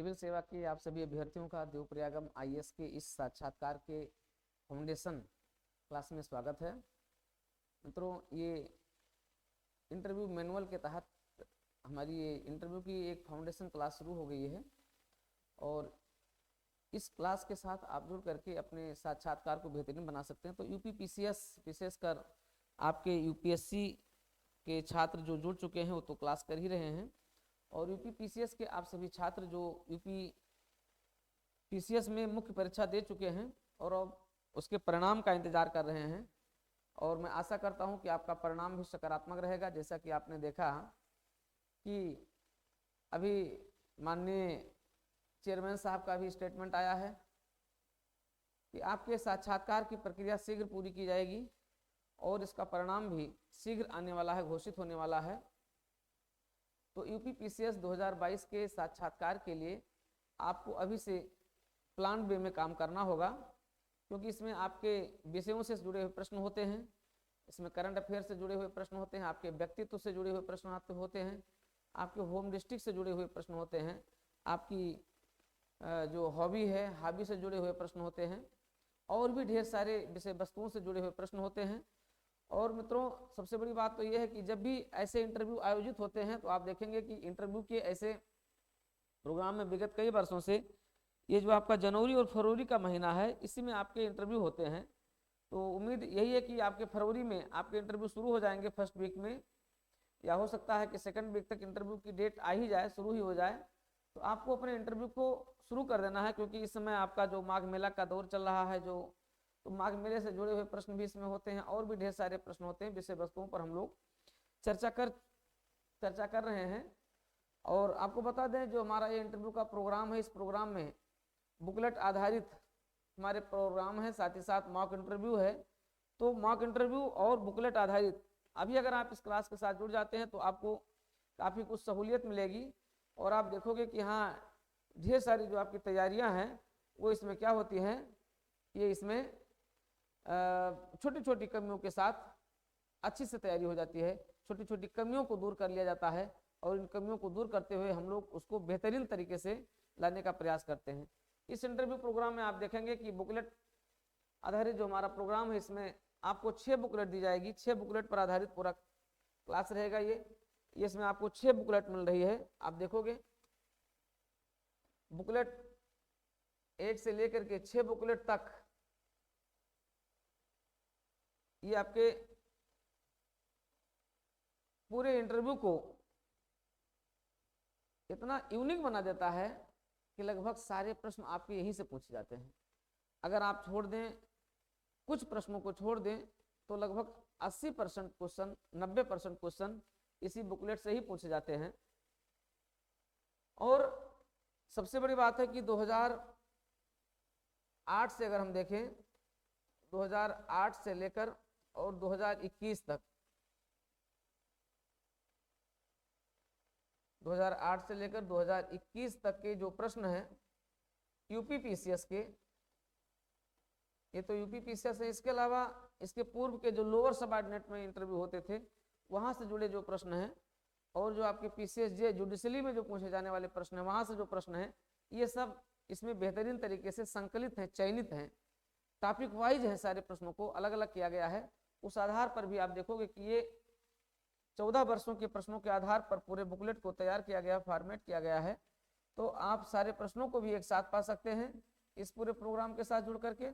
Civil सेवा के आप सभी अभ्यर्थियों का देवप्रयागम आईएएस के इस साक्षात्कार के फाउंडेशन क्लास में स्वागत है। मित्रों, ये इंटरव्यू मैनुअल के तहत हमारी ये इंटरव्यू की एक फाउंडेशन क्लास शुरू हो गई है और इस क्लास के साथ आप जुड़ करके अपने साक्षात्कार को बेहतरीन बना सकते हैं। तो यूपी पीसीएस विशेषकर आपके यूपीएससी के छात्र जो जुड़ चुके हैं वो तो क्लास कर ही रहे हैं और यूपी पीसीएस के आप सभी छात्र जो यूपी पीसीएस में मुख्य परीक्षा दे चुके हैं और अब उसके परिणाम का इंतजार कर रहे हैं और मैं आशा करता हूं कि आपका परिणाम भी सकारात्मक रहेगा। जैसा कि आपने देखा कि अभी माननीय चेयरमैन साहब का भी स्टेटमेंट आया है कि आपके साक्षात्कार की प्रक्रिया शीघ्र पूरी की जाएगी और इसका परिणाम भी शीघ्र आने वाला है, घोषित होने वाला है। तो यूपी पीसीएस 2022 के साक्षात्कार के लिए आपको अभी से प्लान वे में काम करना होगा, क्योंकि इसमें आपके विषयों से जुड़े हुए प्रश्न होते हैं, इसमें करंट अफेयर से जुड़े हुए प्रश्न होते हैं, आपके व्यक्तित्व से जुड़े हुए प्रश्न होते हैं, आपके होम डिस्ट्रिक्ट से जुड़े हुए प्रश्न होते हैं, आपकी जो हॉबी है हॉबी से जुड़े हुए प्रश्न होते हैं और भी ढेर सारे विषय वस्तुओं से जुड़े हुए प्रश्न होते हैं। और मित्रों, सबसे बड़ी बात तो यह है कि जब भी ऐसे इंटरव्यू आयोजित होते हैं तो आप देखेंगे कि इंटरव्यू के ऐसे प्रोग्राम में विगत कई वर्षों से ये जो आपका जनवरी और फरवरी का महीना है इसी में आपके इंटरव्यू होते हैं। तो उम्मीद यही है कि आपके फरवरी में आपके इंटरव्यू शुरू हो जाएंगे फर्स्ट वीक में, या हो सकता है कि सेकंड वीक तक इंटरव्यू की डेट आ ही जाए, शुरू ही हो जाए। तो आपको अपने इंटरव्यू को शुरू कर देना है, क्योंकि इस समय आपका जो माघ मेला का दौर चल रहा है तो माघ मेले से जुड़े हुए प्रश्न भी इसमें होते हैं और भी ढेर सारे प्रश्न होते हैं, विषय वस्तुओं पर हम लोग चर्चा कर रहे हैं। और आपको बता दें जो हमारा ये इंटरव्यू का प्रोग्राम है, इस प्रोग्राम में बुकलेट आधारित हमारे प्रोग्राम है, साथ ही साथ मॉक इंटरव्यू है। तो मॉक इंटरव्यू और बुकलेट आधारित अभी अगर आप इस क्लास के साथ जुड़ जाते हैं तो आपको काफ़ी कुछ सहूलियत मिलेगी और आप देखोगे कि हाँ ढेर सारी जो आपकी तैयारियां हैं वो इसमें क्या होती हैं, ये इसमें छोटी छोटी कमियों के साथ अच्छी से तैयारी हो जाती है, छोटी छोटी कमियों को दूर कर लिया जाता है और इन कमियों को दूर करते हुए हम लोग उसको बेहतरीन तरीके से लाने का प्रयास करते हैं। इस इंटरव्यू प्रोग्राम में आप देखेंगे कि बुकलेट आधारित जो हमारा प्रोग्राम है इसमें आपको 6 बुकलेट दी जाएगी, 6 बुकलेट पर आधारित पूरा क्लास रहेगा। ये इसमें आपको 6 बुकलेट मिल रही है। आप देखोगे बुकलेट 1 से लेकर के 6 बुकलेट तक ये आपके पूरे इंटरव्यू को इतना यूनिक बना देता है कि लगभग सारे प्रश्न आपके यहीं से पूछे जाते हैं। अगर आप छोड़ दें, कुछ प्रश्नों को छोड़ दें तो लगभग 80% क्वेश्चन, 90% क्वेश्चन इसी बुकलेट से ही पूछे जाते हैं। और सबसे बड़ी बात है कि 2008 से अगर हम देखें, 2008 से लेकर और 2021 तक, 2008 से लेकर 2021 तक के जो प्रश्न हैं यूपी पीसीएस के, ये तो यूपी पीसीएस है। इसके अलावा इसके पूर्व के जो लोअर सबऑर्डिनेट में इंटरव्यू होते थे वहां से जुड़े जो प्रश्न हैं और जो आपके पीसीएस जे जुडिशरी में जो पूछे जाने वाले प्रश्न हैं वहां से जो प्रश्न हैं, ये सब इसमें बेहतरीन तरीके से संकलित हैं, चयनित हैं, टॉपिक वाइज है, सारे प्रश्नों को अलग अलग किया गया है। उस आधार पर भी आप देखोगे कि ये 14 वर्षों के प्रश्नों के आधार पर पूरे बुकलेट को तैयार किया गया, फॉर्मेट किया गया है। तो आप सारे प्रश्नों को भी एक साथ पा सकते हैं इस पूरे प्रोग्राम के साथ जुड़ करके।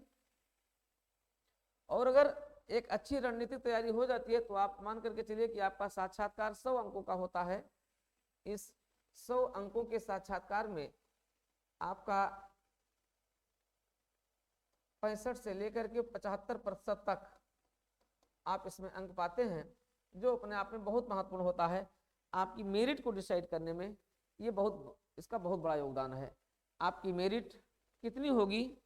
और अगर एक अच्छी रणनीतिक तैयारी हो जाती है तो आप मान करके चलिए कि आपका साक्षात्कार 100 अंकों का होता है। इस 100 अंकों के साक्षात्कार में आपका 65 से लेकर के 75% तक आप इसमें अंक पाते हैं, जो अपने आप में बहुत महत्वपूर्ण होता है। आपकी मेरिट को डिसाइड करने में ये इसका बहुत बड़ा योगदान है। आपकी मेरिट कितनी होगी,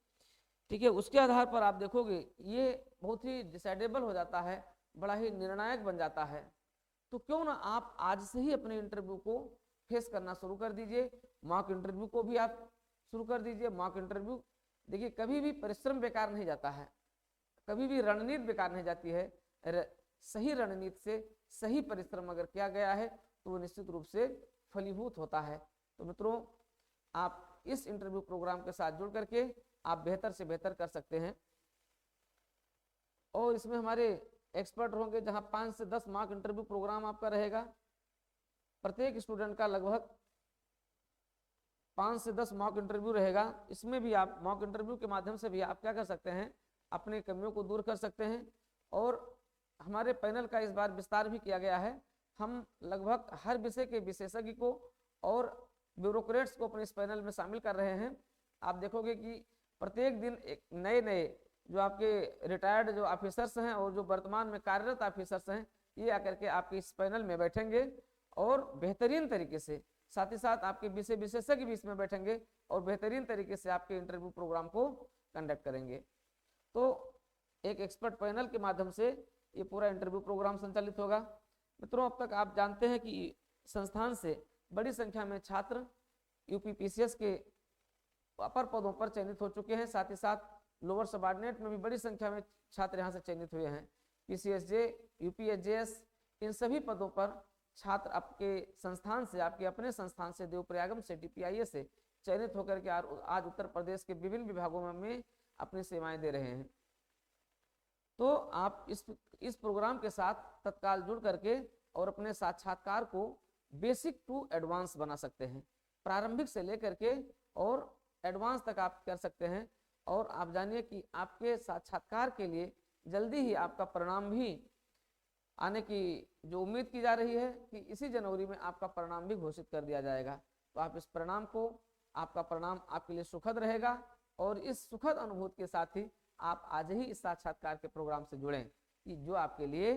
ठीक है, उसके आधार पर आप देखोगे ये बहुत ही डिसाइडेबल हो जाता है, बड़ा ही निर्णायक बन जाता है। तो क्यों ना आप आज से ही अपने इंटरव्यू को फेस करना शुरू कर दीजिए, मॉक इंटरव्यू को भी आप शुरू कर दीजिए। मॉक इंटरव्यू देखिए, कभी भी परिश्रम बेकार नहीं जाता है, कभी भी रणनीति बेकार नहीं जाती है। सही रणनीति से सही परिश्रम अगर किया गया है तो वो निश्चित रूप से फलीभूत होता है। तो मित्रों, आप इस इंटरव्यू प्रोग्राम के साथ जुड़ करके आप बेहतर से बेहतर कर सकते हैं। और इसमें हमारे एक्सपर्ट होंगे, जहां 5 से 10 मॉक इंटरव्यू प्रोग्राम आपका रहेगा। प्रत्येक स्टूडेंट का लगभग 5 से 10 मॉक इंटरव्यू रहेगा। इसमें भी आप मॉक इंटरव्यू के माध्यम से भी आप क्या कर सकते हैं, अपने कमियों को दूर कर सकते हैं। और हमारे पैनल का इस बार विस्तार भी किया गया है। हम लगभग हर विषय के विशेषज्ञ को और ब्यूरोक्रेट्स को अपने इस पैनल में शामिल कर रहे हैं। आप देखोगे कि प्रत्येक दिन एक नए नए जो आपके रिटायर्ड जो ऑफिसर्स हैं और जो वर्तमान में कार्यरत ऑफिसर्स हैं, ये आकर के आपके इस पैनल में बैठेंगे और बेहतरीन तरीके से, साथ ही साथ आपके विषय विशेषज्ञ भी इसमें बैठेंगे और बेहतरीन तरीके से आपके इंटरव्यू प्रोग्राम को कंडक्ट करेंगे। तो एक एक्सपर्ट पैनल के माध्यम से ये पूरा इंटरव्यू प्रोग्राम संचालित होगा। मित्रों, अब तक आप जानते हैं कि संस्थान से बड़ी संख्या में छात्र यूपीपीसीएस के अपर पदों पर चयनित हो चुके हैं। साथ ही साथ लोअर सबऑर्डिनेट में भी बड़ी संख्या में छात्र यहाँ से चयनित हुए हैं। पीसीएसजे, यूपीएसजेएस, इन सभी पदों पर छात्र आपके संस्थान से, आपके अपने संस्थान से, देवप्रयागम से, डीपीआईएस से चयनित होकर के आज उत्तर प्रदेश के विभिन्न विभागों में अपनी सेवाएं दे रहे हैं। तो आप इस प्रोग्राम के साथ तत्काल जुड़ करके और अपने साक्षात्कार को बेसिक टू एडवांस बना सकते हैं। प्रारंभिक से लेकर के और एडवांस तक आप कर सकते हैं। और आप जानिए कि आपके साक्षात्कार के लिए जल्दी ही आपका परिणाम भी आने की जो उम्मीद की जा रही है कि इसी जनवरी में आपका परिणाम भी घोषित कर दिया जाएगा। तो आप इस परिणाम को, आपका परिणाम आपके लिए सुखद रहेगा और इस सुखद अनुभूति के साथ ही आप आज ही इस साक्षात्कार के प्रोग्राम से जुड़ें कि जो आपके लिए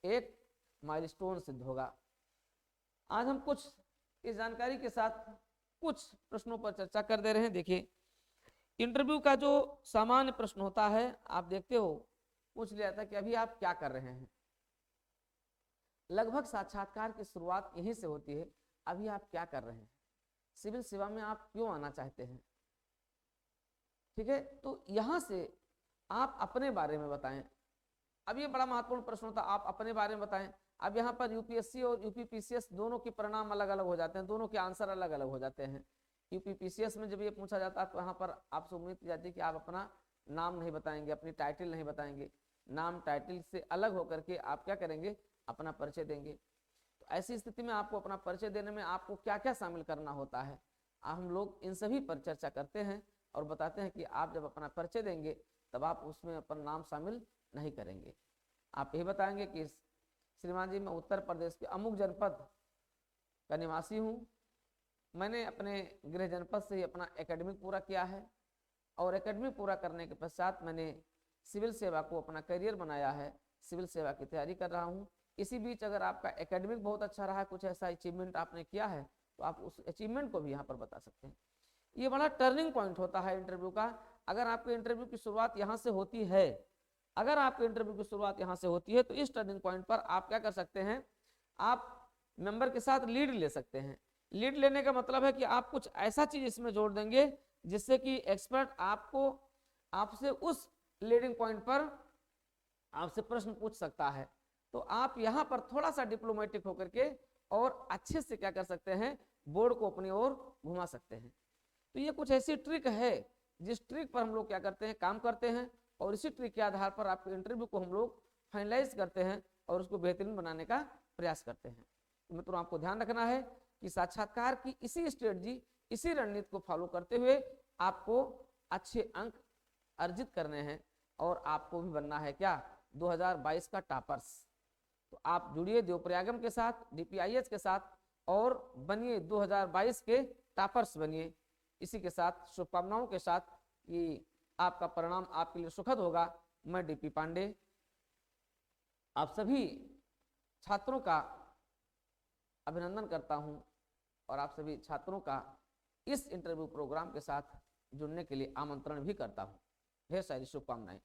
एक माइलस्टोन सिद्ध होगा। आज हम कुछ इस जानकारी के साथ कुछ प्रश्नों पर चर्चा कर दे रहे हैं। देखिए, इंटरव्यू का जो सामान्य प्रश्न होता है, आप देखते हो, पूछ लिया था कि अभी आप क्या कर रहे हैं। लगभग साक्षात्कार की शुरुआत यहीं से होती है, अभी आप क्या कर रहे हैं, सिविल सेवा में आप क्यों आना चाहते हैं। ठीक है, तो यहां से आप अपने बारे में बताएं। अब ये बड़ा महत्वपूर्ण प्रश्न होता है, आप अपने बारे में बताएं। अब यहाँ पर यूपीएससी और यूपीपीसीएस दोनों के परिणाम अलग अलग हो जाते हैं, दोनों के आंसर अलग अलग हो जाते हैं। यूपीपीसीएस में जब ये पूछा जाता है तो यहाँ पर आपसे उम्मीद की जाती है कि आप अपना नाम नहीं बताएंगे, अपनी टाइटल नहीं बताएंगे। नाम टाइटल से अलग होकर के आप क्या करेंगे, अपना परिचय देंगे। तो ऐसी स्थिति में आपको अपना परिचय देने में आपको क्या क्या शामिल करना होता है, हम लोग इन सभी पर चर्चा करते हैं और बताते हैं कि आप जब अपना परिचय देंगे तब आप उसमें अपना नाम शामिल नहीं करेंगे। आप यही बताएंगे कि श्रीमान जी, मैं उत्तर प्रदेश के अमुक जनपद का निवासी हूँ। मैंने अपने गृह जनपद से ही अपना एकेडमिक पूरा किया है और एकेडमिक पूरा करने के पश्चात मैंने सिविल सेवा को अपना करियर बनाया है, सिविल सेवा की तैयारी कर रहा हूँ। इसी बीच अगर आपका एकेडमिक बहुत अच्छा रहा है, कुछ ऐसा अचीवमेंट आपने किया है, तो आप उस अचीवमेंट को भी यहाँ पर बता सकते हैं। ये बड़ा टर्निंग पॉइंट होता है इंटरव्यू का। अगर आपके इंटरव्यू की शुरुआत यहाँ से होती है, अगर आपके इंटरव्यू की शुरुआत यहाँ से होती है, तो इस टर्निंग पॉइंट पर आप क्या कर सकते हैं, आप मेंबर के साथ लीड ले सकते हैं। लीड लेने का मतलब है कि आप कुछ ऐसा चीज इसमें जोड़ देंगे जिससे कि एक्सपर्ट आपसे उस लीडिंग पॉइंट पर आपसे प्रश्न पूछ सकता है। तो आप यहाँ पर थोड़ा सा डिप्लोमेटिक होकर के और अच्छे से क्या कर सकते हैं, बोर्ड को अपनी ओर घुमा सकते हैं। तो ये कुछ ऐसी ट्रिक है जिस ट्रिक पर हम लोग क्या करते हैं, काम करते हैं और इसी ट्रिक के आधार पर आपके इंटरव्यू को हम लोग फाइनलाइज करते हैं और उसको बेहतरीन बनाने का प्रयास करते हैं। तो मित्रों, आपको ध्यान रखना है कि साक्षात्कार की इसी स्ट्रेटजी, इसी रणनीति को फॉलो करते हुए आपको अच्छे अंक अर्जित करने हैं और आपको भी बनना है क्या, 2022 का टॉपर्स। तो आप जुड़िए देवप्रयागम के साथ, डीपीआईएच के साथ और बनिए 2022 के टॉपर्स बनिए। इसी के साथ शुभकामनाओं के साथ कि आपका परिणाम आपके लिए सुखद होगा। मैं डीपी पांडे आप सभी छात्रों का अभिनंदन करता हूं और आप सभी छात्रों का इस इंटरव्यू प्रोग्राम के साथ जुड़ने के लिए आमंत्रण भी करता हूं। ढेर सारी शुभकामनाएं।